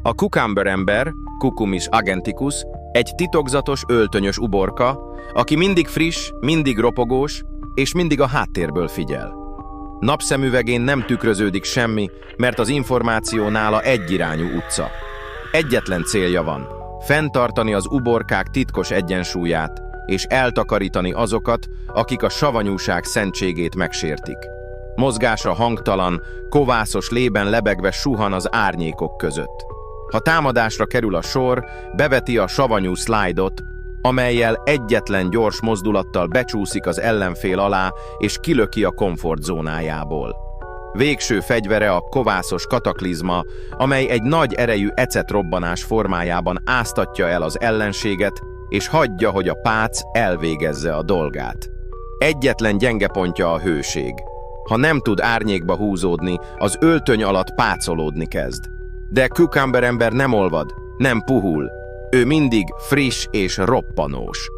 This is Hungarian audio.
A kukámber ember, Cucumis agenticus, egy titokzatos, öltönyös uborka, aki mindig friss, mindig ropogós, és mindig a háttérből figyel. Napszemüvegén nem tükröződik semmi, mert az információ nála egyirányú utca. Egyetlen célja van: fenntartani az uborkák titkos egyensúlyát, és eltakarítani azokat, akik a savanyúság szentségét megsértik. Mozgása hangtalan, kovászos lében lebegve suhan az árnyékok között. Ha támadásra kerül a sor, beveti a savanyú szlájdot, amellyel egyetlen gyors mozdulattal becsúszik az ellenfél alá és kilöki a komfortzónájából. Végső fegyvere a kovászos kataklizma, amely egy nagy erejű ecetrobbanás formájában áztatja el az ellenséget, és hagyja, hogy a pác elvégezze a dolgát. Egyetlen gyenge pontja a hőség. Ha nem tud árnyékba húzódni, az öltöny alatt pácolódni kezd. De kukámber ember nem olvad, nem puhul. Ő mindig friss és roppanós.